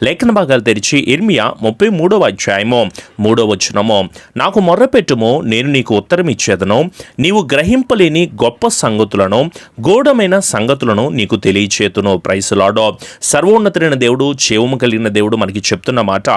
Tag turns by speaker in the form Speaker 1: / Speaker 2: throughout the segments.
Speaker 1: లేఖన భాగాలు తెరిచి ఇర్మియా 33వ అధ్యాయము 3వ వచనము, నాకు మొర్రపెట్టుము, నేను నీకు ఉత్తరం ఇచ్చేదను, నీవు గ్రహింపలేని గొప్ప సంగతులను, గూఢమైన సంగతులను నీకు తెలియచేతును. Praise lord. సర్వోన్నతుడైన దేవుడు, జీవము కలిగిన దేవుడు మనకి చెప్తున్న మాట,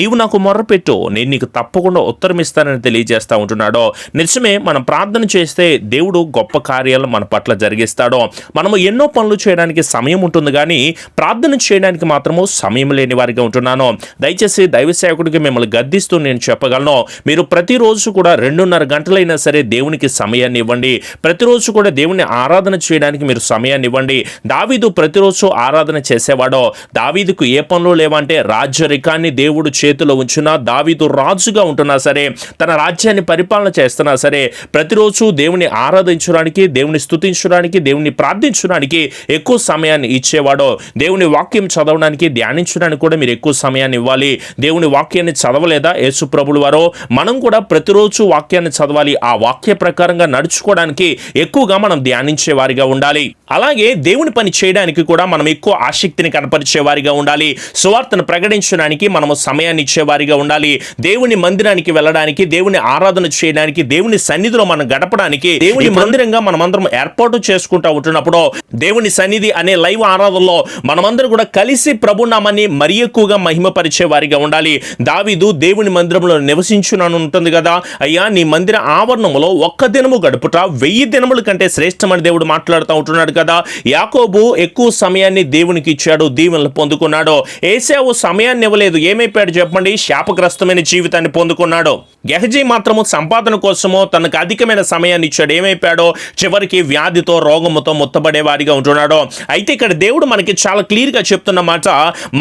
Speaker 1: నీవు నాకు మొర్రపెట్టు, నేను నీకు తప్పకుండా ఉత్తరం ఇస్తానని తెలియజేస్తూ ఉంటున్నాడు. నిజమే, మనం ప్రార్థన చేస్తే దేవుడు గొప్ప కార్యాలు మన పట్ల జరిగిస్తాడు. మనము ఎన్నో పనులు చేయడానికి సమయం ఉంటుంది, కానీ ప్రార్థన చేయడానికి మాత్రము సమయం లేని వారిగా ఉంటున్నాను. దయచేసి దైవ సేవకుడికి మిమ్మల్ని గద్దిస్తూ నేను చెప్పగలను, మీరు ప్రతిరోజు కూడా 2.5 గంటలైనా సరే దేవునికి సమయాన్ని ఇవ్వండి. ప్రతిరోజు కూడా దేవుని ఆరాధన చేయడానికి మీరు సమయాన్ని ఇవ్వండి. దావీదు ప్రతిరోజు ఆరాధన చేసేవాడో. దావీదుకు ఏ పనులు లేవంటే, రాజ్యరికాన్ని దేవుడు చేతిలో ఉంచున్నా, దావీదు రాజుగా ఉంటున్నా సరే, తన రాజ్యాన్ని పరిపాలన చేస్తున్నా సరే, ప్రతిరోజు దేవుని ఆరాధించడానికి, దేవుని స్తుతించడానికి, దేవుని ప్రార్థించడానికి ఎక్కువ సమయాన్ని ఇచ్చేవాడో. దేవుని వాక్యం చదవడానికి, ధ్యానించడానికి కూడా మీరు ఎక్కువ సమయాన్ని ఇవ్వాలి. దేవుని వాక్యాన్ని చదవలేదా యేసు ప్రభులు వారో? మనం కూడా ప్రతిరోజు వాక్యాన్ని చదవాలి. ఆ వాక్య ప్రకారంగా నడుచుకోవడానికి ఎక్కువగా మనం ధ్యానించే వారిగా ఉండాలి. అలాగే దేవుని పని చేయడానికి కూడా మనం ఎక్కువ ఆసక్తిని కనపరిచే వారిగా ఉండాలి. సువార్తను ప్రకటించడానికి మనము సమయాన్ని ఇచ్చేవారిగా ఉండాలి. దేవుని మందిరానికి వెళ్ళడానికి, దేవుని ఆరాధన చేయడానికి, దేవుని సన్నిధిలో మనం గడపడానికి, దేవుని మందిరంగా మనమందరం ఏర్పాటు చేసుకుంటూ ఉంటున్నప్పుడు, దేవుని సన్నిధి అనే లైవ్ ఆరాధనలో మనమందరం కూడా కలిసి ప్రభునామాన్ని మరి ఎక్కువగా మహిమపరిచే వారిగా ఉండాలి. దావీదు దేవుని మందిరంలో నివసించునని ఉంటుంది కదా, అయ్యా నీ మందిర ఆవరణంలో ఒక్క దినము గడుపుట 1000 దినముల కంటే శ్రేష్టమని దేవుడు మాట్లాడుతూ ఉంటున్నాడు కదా. యాకోబు ఎక్కువ సమయాన్ని దేవునికి ఇచ్చాడు, దీవెనలు పొందుకున్నాడు. ఏశావు సమయాన్ని ఇవ్వలేదు, ఏమైపోయాడు చెప్పండి? శాపగ్రస్తమైన జీవితాన్ని పొందుకున్నాడు. గెహజీ మాత్రము సంపాదన కోసమో తనకు అధికమైన సమయాన్ని ఇచ్చాడు, ఏమైపోయాడో? చివరికి వ్యాధితో, రోగముతో ముత్తబడే వారిగా ఉంటున్నాడు. అయితే ఇక్కడ దేవుడు మనకి చాలా క్లియర్గా చెప్తున్న మాట,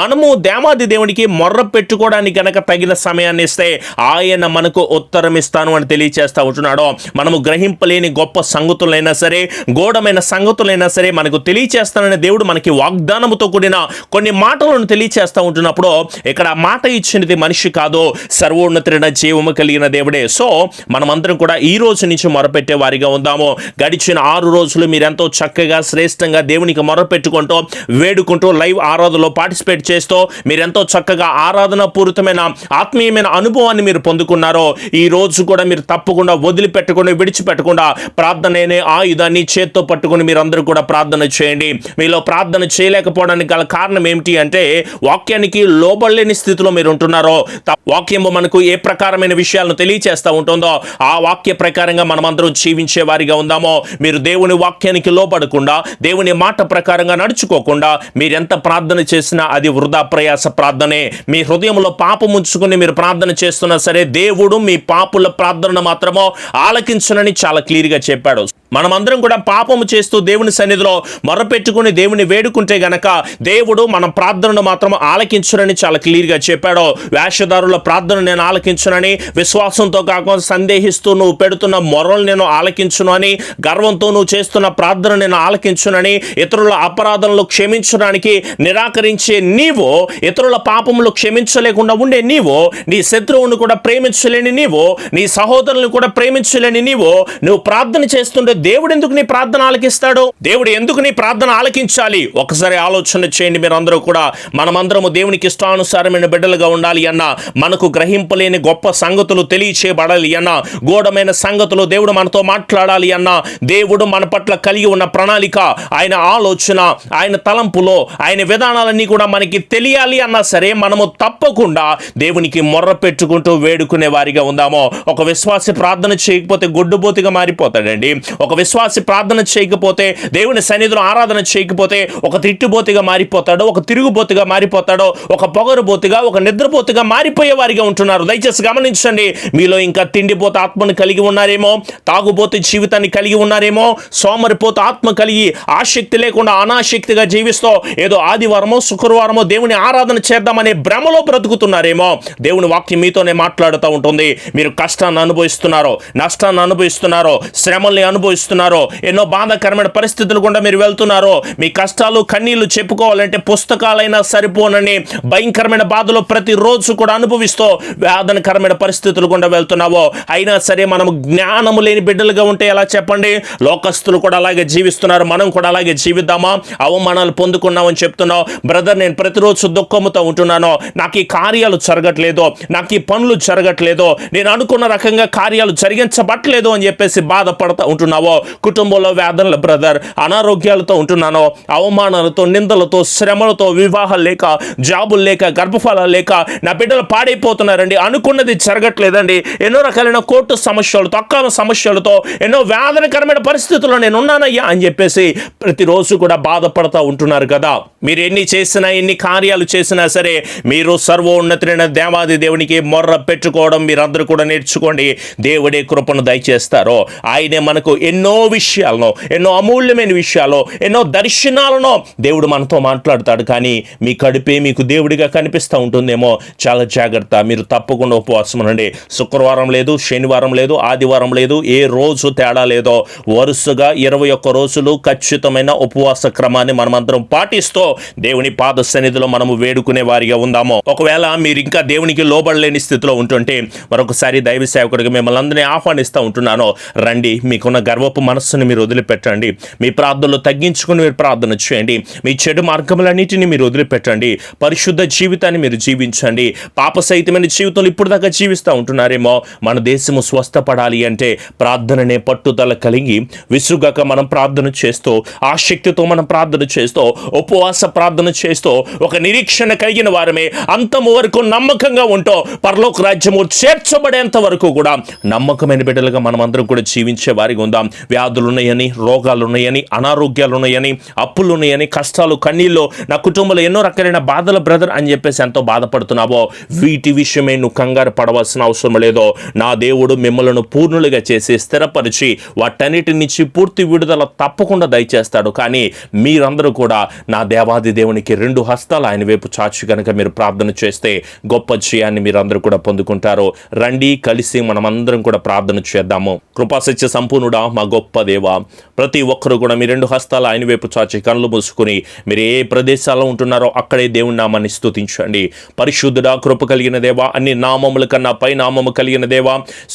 Speaker 1: మనము దేవాది దేవునికి మొర్ర పెట్టుకోవడానికి గనక తగిన సమయాన్ని ఇస్తే ఆయన మనకు ఉత్తరం ఇస్తాను అని తెలియచేస్తూ ఉంటున్నాడు. మనము గ్రహింపలేని గొప్ప సంగతులైనా సరే, గూఢమైన సంగతులైనా సరే మనకు తెలియచేస్తానని దేవుడు మనకి వాగ్దానముతో కూడిన కొన్ని మాటలను తెలియచేస్తూ ఉంటున్నప్పుడు, ఇక్కడ మాట ఇచ్చినది మనిషి కాదు, సర్వోన్నతుడైన జీవము కలిగిన దేవుడే. సో మనమందరం కూడా ఈ రోజు నుంచి మొరపెట్టే వారిగా ఉందాము. గడిచిన 6 రోజులు మీరెంతో చక్కగా శ్రేష్టంగా దేవునికి మొరపెట్టుకుంటూ, వేడుకుంటూ, లైవ్ ఆరాధనలో పార్టిసిపేట్ చేస్తూ మీరెంతో చక్కగా ఆరాధన పూరితమైన ఆత్మీయమైన అనుభవాన్ని మీరు పొందుకున్నారో, ఈ రోజు కూడా మీరు తప్పకుండా వదిలిపెట్టకుండా, విడిచిపెట్టకుండా ప్రార్థననే ఆయుధాన్ని చేత్తో పట్టుకుని మీరందరూ కూడా ప్రార్థన చేయండి. మీలో ప్రార్థన చేయలేకపోవడానికి గల కారణం ఏమిటి అంటే, వాక్యానికి లోబడలేని స్థితిలో మీరు ఉంటున్నారో. వాక్యము మనకు ఏ ప్రకారమైన విషయాలను తెలియచేస్తూ ఉంటుందో ఆ వాక్య ప్రకారంగా మనమందరం జీవించే వారిగా ఉందామో. మీరు దేవుని వాక్యానికి లోబడకుండా, దేవుని మాట ప్రకారంగా నడుచుకోకుండా మీరెంత ప్రార్థన చేసినా అది వృధా ప్రయాస ప్రార్థనే. మీ హృదయంలో పాపం ఉంచుకుని మీరు ప్రార్థన చేస్తున్నా సరే, దేవుడు మీ పాపుల ప్రార్థన మాత్రమో ఆలకించునని చాలా క్లియర్గా చెప్పాడు. మనమందరం కూడా పాపము చేస్తూ దేవుని సన్నిధిలో మొరపెట్టుకుని దేవుని వేడుకుంటే గనక దేవుడు మన ప్రార్థనను మాత్రం ఆలకించునని చాలా క్లియర్గా చెప్పాడు. వేషధారుల ప్రార్థన నేను ఆలకించునని, విశ్వాసంతో కాకుండా సందేహిస్తూ నువ్వు పెడుతున్న మొరలు నేను ఆలకించును అని, గర్వంతో నువ్వు చేస్తున్న ప్రార్థన నేను ఆలకించునని, ఇతరుల అపరాధనలు క్షమించడానికి నిరాకరించే నీవు, ఇతరుల పాపములు క్షమించలేకుండా ఉండే నీవు, నీ శత్రువును కూడా ప్రేమించలేని నీవు, నీ సహోదరులను కూడా ప్రేమించలేని నీవు, నువ్వు ప్రార్థన చేస్తుంటే దేవుడు ఎందుకు నీ ప్రార్థన ఆలకిస్తాడు? దేవుడు ఎందుకు నీ ప్రార్థన ఆలకించాలి? ఒకసారి ఆలోచన చేయండి. మీరందరూ కూడా మనమందరము దేవునికి ఇష్టానుసారమైన బిడ్డలుగా ఉండాలి అన్నా, మనకు గ్రహింపలేని గొప్ప సంగతులు తెలియచేయబడాలి అన్నా, గూఢమైన సంగతులు దేవుడు మనతో మాట్లాడాలి అన్నా, దేవుడు మన పట్ల కలిగి ఉన్న ప్రణాళిక, ఆయన ఆలోచన, ఆయన తలంపులో, ఆయన విధానాలన్నీ కూడా మనకి తెలియాలి అన్నా సరే, మనము తప్పకుండా దేవునికి మొర్ర పెట్టుకుంటూ వేడుకునే వారిగా ఉందామో. ఒక విశ్వాసి ప్రార్థన చేయకపోతే గొడ్డుబోతిగా మారిపోతాడండి. ఒక విశ్వాసి ప్రార్థన చేయకపోతే, దేవుని సన్నిధిలో ఆరాధన చేయకపోతే ఒక తిట్టుబోతిగా మారిపోతాడు, ఒక తిరుగుబోతుగా మారిపోతాడు, ఒక పొగరుబోతుగా, ఒక నిద్రబోతుగా మారిపోయే వారిగా ఉంటున్నారు. దయచేసి గమనించండి. మీలో ఇంకా తిండిపోత ఆత్మను కలిగి ఉన్నారేమో, తాగుబోతు జీవితాన్ని కలిగి ఉన్నారేమో, సోమరిపోత ఆత్మ కలిగి ఆసక్తి లేకుండా అనాసక్తిగా జీవిస్తూ ఏదో ఆదివారమో శుక్రవారమో దేవుని ఆరాధన చేద్దామనే భ్రమలో బ్రతుకుతున్నారేమో. దేవుని వాక్యం మీతోనే మాట్లాడుతూ ఉంటుంది. మీరు కష్టాన్ని అనుభవిస్తున్నారో, నష్టాన్ని అనుభవిస్తున్నారో, శ్రమల్ని అనుభవిస్తున్నారో, ఎన్నో బాధాకరమైన పరిస్థితులు గుండా మీరు వెళ్తున్నారో, మీ కష్టాలు కన్నీళ్లు చెప్పుకోవాలంటే పుస్తకాలైనా సరిపోనని భయంకరమైన బాధలో ప్రతిరోజు కూడా అనుభవిస్తూ వేదనకరమైన పరిస్థితులు గుండా వెళ్తున్నావో, అయినా సరే మనము జ్ఞానము లేని బిడ్డలుగా ఉంటే ఎలా చెప్పండి? లోకస్తులు కూడా అలాగే జీవిస్తున్నారు, మనం కూడా అలాగే జీవిద్దామా? అవమానాలు పొందుకున్నామని చెప్తున్నావు. బ్రదర్, నేను ప్రతిరోజు ఈరోజు దుఃఖంతో ఉంటున్నానో, నాకు ఈ కార్యాలు జరగట్లేదో, నాకు ఈ పనులు జరగట్లేదో, నేను అనుకున్న రకంగా కార్యాలు జరిగించబట్టలేదు అని చెప్పేసి బాధపడుతూ ఉంటున్నావో, కుటుంబంలో వేదనలు బ్రదర్, అనారోగ్యాలతో ఉంటున్నానో, అవమానాలతో, నిందలతో, శ్రమలతో, వివాహాలు లేక, జాబులు లేక, గర్భఫలాలు లేక నా బిడ్డలు పాడైపోతున్నారండి, అనుకున్నది జరగట్లేదండి, ఎన్నో రకాలైన కోర్టు సమస్యలతో, అక్రమ సమస్యలతో, ఎన్నో వేదనకరమైన పరిస్థితుల్లో నేను ఉన్నానయ్యా అని చెప్పేసి ప్రతిరోజు కూడా బాధపడుతూ ఉంటున్నారు కదా. మీరు ఎన్ని చేసినా, ఎన్ని కార్యాలు చేసినా సరే, మీరు సర్వోన్నతుడైన దేవాది దేవునికి మొర్ర పెట్టుకోవడం మీరందరూ కూడా నేర్చుకోండి. దేవుడే కృపను దయచేస్తారో, ఆయనే మనకు ఎన్నో విషయాలను, ఎన్నో అమూల్యమైన విషయాలు, ఎన్నో దర్శనాలను దేవుడు మనతో మాట్లాడతాడు. కానీ మీ కడుపే మీకు దేవుడిగా కనిపిస్తూ ఉంటుందేమో, చాలా జాగ్రత్త. మీరు తప్పకుండా ఉపవాసం ఉండండి. శుక్రవారం లేదు, శనివారం లేదు, ఆదివారం లేదు, ఏ రోజు తేడా లేదో వరుసగా 21 రోజులు ఖచ్చితమైన ఉపవాస క్రమాన్ని మనమందరం పాటిస్తూ దేవుని పాద సన్నిధిలో మనము వేడుకునే వారిగా ఉందాము. ఒకవేళ మీరు ఇంకా దేవునికి లోబడలేని స్థితిలో ఉంటుంటే మరొకసారి దైవ సేవకుడిగా మిమ్మల్ని అందరినీ ఆహ్వానిస్తూ ఉంటున్నాను. రండి, మీకున్న గర్వపు మనస్సును మీరు వదిలిపెట్టండి. మీ ప్రార్థనలు తగ్గించుకుని మీరు ప్రార్థన చేయండి. మీ చెడు మార్గములన్నిటిని మీరు వదిలిపెట్టండి. పరిశుద్ధ జీవితాన్ని మీరు జీవించండి. పాప సహితమైన జీవితంలో ఇప్పుడు దాకా జీవిస్తూ ఉంటున్నారేమో. మన దేశము స్వస్థపడాలి అంటే ప్రార్థననే పట్టుదల కలిగి విసుగక మనం ప్రార్థన చేస్తూ, ఆసక్తితో మనం ప్రార్థన చేస్తూ, ఉపవాస ప్రార్థన చేస్తూ, ఒక నిరీక్షణ కలిగిన వారమే అంతము వరకు నమ్మకంగా ఉంటూ పరలోక రాజ్యము చేర్చబడేంత వరకు కూడా నమ్మకమైన బిడ్డలుగా మనం అందరం కూడా జీవించే వారికి ఉందాం. వ్యాధులు ఉన్నాయని, రోగాలు ఉన్నాయని, అనారోగ్యాలు ఉన్నాయని, అప్పులు ఉన్నాయని, కష్టాలు, కన్నీళ్ళు, నా కుటుంబంలో ఎన్నో రకాలైన బాధల బ్రదర్ అని చెప్పేసి ఎంతో బాధపడుతున్నావో, వీటి విషయమే నువ్వు కంగారు పడవలసిన అవసరం లేదో. నా దేవుడు మిమ్మల్ని పూర్ణులుగా చేసి స్థిరపరిచి వాటన్నిటి నుంచి పూర్తి విడుదల తప్పకుండా దయచేస్తాడు. కానీ మీరందరూ కూడా నా దేవాది దేవునికి 2 హస్తాలు ఆయన వైపు చాచి కనుక మీరు ప్రార్థన చేస్తే గొప్ప జయాన్ని మీరందరూ కూడా పొందుకుంటారు. రండి, కలిసి మనమందరం కూడా ప్రార్థన చేద్దాము. కృపాసత్య సంపూర్ణుడా, మా గొప్ప దేవ, ప్రతి ఒక్కరు కూడా మీ 2 హస్తాలు ఆయన వైపు చాచి కళ్ళు మూసుకుని మీరు ఏ ప్రదేశాల్లో ఉంటున్నారో అక్కడే దేవుని నామాన్ని స్తుతించండి. పరిశుద్ధుడా, కృప కలిగిన దేవ, అన్ని నామముల కన్నా పై నామము కలిగిన దేవ,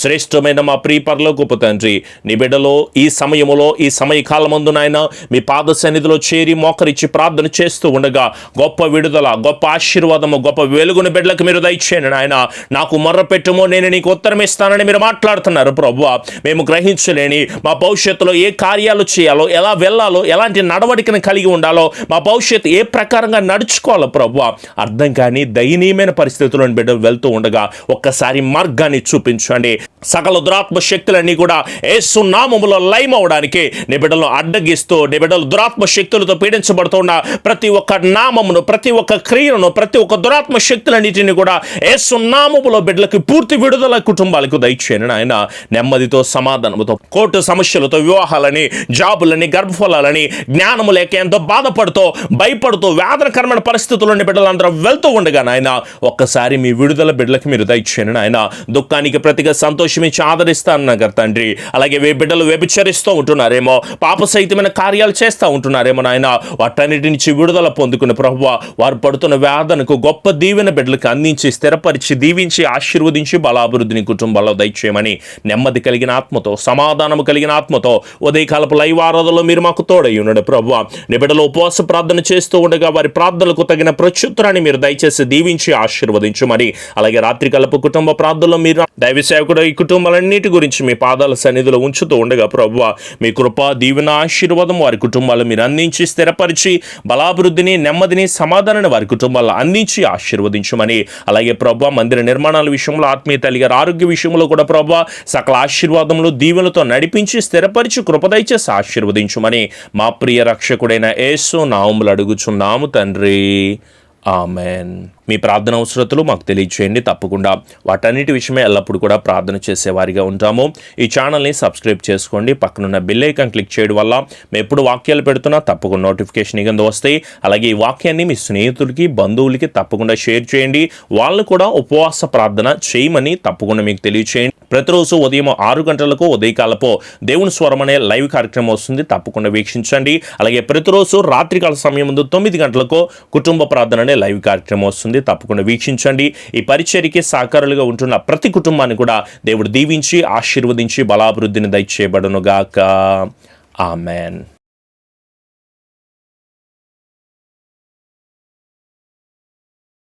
Speaker 1: శ్రేష్టమైన మా ప్రియ పరలోకపు తండ్రి, నీ బిడ్డలో ఈ సమయములో, ఈ సమయకాలమందు నాయన మీ పాద సన్నిధిలో చేరి మోకరించి ప్రార్థన చేస్తూ ఉండగా గొప్ప విడుదల, గొప్ప ఆశీర్వాదము, గొప్ప వెలుగుని బిడ్డలకు మీరు దయచేయండి నాయన. నాకు మొర్ర పెట్టుమో, నేను నీకు ఉత్తరం ఇస్తానని మీరు మాట్లాడుతున్నారు ప్రభువా. మేము గ్రహించలేని మా భవిష్యత్తులో ఏ కార్యాలు చేయాలో, ఎలా వెళ్ళాలో, ఎలాంటి నడవడికను కలిగి ఉండాలో, మా భవిష్యత్తు ఏ ప్రకారంగా నడుచుకోవాలో ప్రభువా అర్థం కాని దయనీయమైన పరిస్థితుల్లో బిడ్డలు వెళ్తూ ఉండగా ఒక్కసారి మార్గాన్ని చూపించండి. సకల దురాత్మ శక్తులన్నీ కూడా యేసు నామములో లయం అవడానికి నీ బిడ్డలను అడ్డగిస్తూ, నీ బిడ్డలు దురాత్మ శక్తులతో పీడించబడుతున్న ప్రతి ఒక్క నామమును, ప్రతి ఒక్క క్రియను, ప్రతి ఒక్క దురాత్మ శక్తులన్నిటిని కూడా యేసు నామములో బిడ్డలకు పూర్తి విడుదల కుటుంబాలకు దయచేయండి నాయన. నెమ్మదితో, సమాధానముతో, కోర్టు సమస్యలతో, వివాహాలని, జాబులని, గర్భఫలాలని, జ్ఞానము లేక ఎంతో బాధపడుతూ, భయపడుతూ, వేదనకరమైన పరిస్థితుల్లోని బిడ్డలందరూ వెళ్తూ ఉండగా నాయన ఒక్కసారి మీ విడుదల బిడ్డలకు మీరు దయచేయండి నాయన. దుఃఖానికి ప్రతిగా సంతోషమిచ్చి ఆదరిస్తాను తండ్రి. అలాగే బిడ్డలు వ్యభిచరిస్తూ ఉంటున్నారేమో, పాప సహితమైన కార్యాలు చేస్తూ ఉంటున్నారేమో నాయన, వాటన్నిటి నుంచి విడుదల పొందుకున్న ప్రభువా వారు పడుతున్న వేదనకు గొప్ప దీవెన బిడ్డలకు అందించి, స్థిరపరిచి, దీవించి, ఆశీర్వదించి బలాభివృద్ధిని కుటుంబాల్లో దయచేయమని నెమ్మది కలిగిన ఆత్మతో, సమాధానం కలిగిన ఆత్మతో ఉదయకాలపు లైవ్ ఆరాధనలో మీరు మాకు తోడై ఉన్నాడు ప్రభువా. నీ బిడ్డలు ఉపవాస ప్రార్థన చేస్తూ ఉండగా వారి ప్రార్థనలకు తగిన ప్రత్యుత్తరాన్ని మీరు దయచేసి దీవించి ఆశీర్వదించమని, అలాగే రాత్రికాలపు కుటుంబ ప్రార్థనలో మీరు దైవ సేవకుడు ఈ కుటుంబాలన్నిటి గురించి మీ పాదాల సన్నిధిలో ఉంచుతూ ఉండగా ప్రభువా మీ కృప, దీవెన, ఆశీర్వాదం వారి కుటుంబాలు మీరు అందించి, స్థిరపరిచి, బలాభివృద్ధిని, నెమ్మదిని, సమాధానాన్ని వారి కుటుంబాల్లో అందించి ఆశీర్వదించమని, అలాగే ప్రభువా మందిర నిర్మాణాల విషయంలో, ఆత్మీయ తల్లిగారి ఆరోగ్య విషయంలో కూడా ప్రభువా సకల ఆశీర్వాదములు, దీవెనలతో నడిపించి, స్థిరపరిచి, కృపదయచేసి ఆశీర్వదించమని మా ప్రియ రక్షకుడైన యేసు నామములో అడుగుచున్నాము తండ్రి. ఆమెన్. మీ ప్రార్థన అవసరతలు మాకు తెలియచేయండి. తప్పకుండా వాటన్నిటి విషయమే ఎల్లప్పుడూ కూడా ప్రార్థన చేసేవారిగా ఉంటాము. ఈ ఛానల్ని సబ్స్క్రైబ్ చేసుకోండి. పక్కనున్న బెల్ ఐకాన్ క్లిక్ చేయడం వల్ల మేము ఎప్పుడు వాక్యాలు పెడుతున్నా తప్పకుండా నోటిఫికేషన్ కింద వస్తాయి. అలాగే ఈ వాక్యాన్ని మీ స్నేహితులకి, బంధువులకి తప్పకుండా షేర్ చేయండి. వాళ్ళు కూడా ఉపవాస ప్రార్థన చేయమని తప్పకుండా మీకు తెలియచేయండి. ప్రతిరోజు ఉదయం 6 గంటలకు ఉదయకాలపు దేవుని స్వరం అనే లైవ్ కార్యక్రమం వస్తుంది. తప్పకుండా వీక్షించండి. అలాగే ప్రతిరోజు రాత్రికాల సమయం ముందు 9 గంటలకు కుటుంబ ప్రార్థన అనే లైవ్ కార్యక్రమం వస్తుంది. తప్పకుండా వీక్షించండి. ఈ పరిచర్యకి సహకారులుగా ఉంటున్న ప్రతి కుటుంబాన్ని కూడా దేవుడు దీవించి, ఆశీర్వదించి, బలాభివృద్ధిని దయచేయబడునుగాక. ఆమెన్.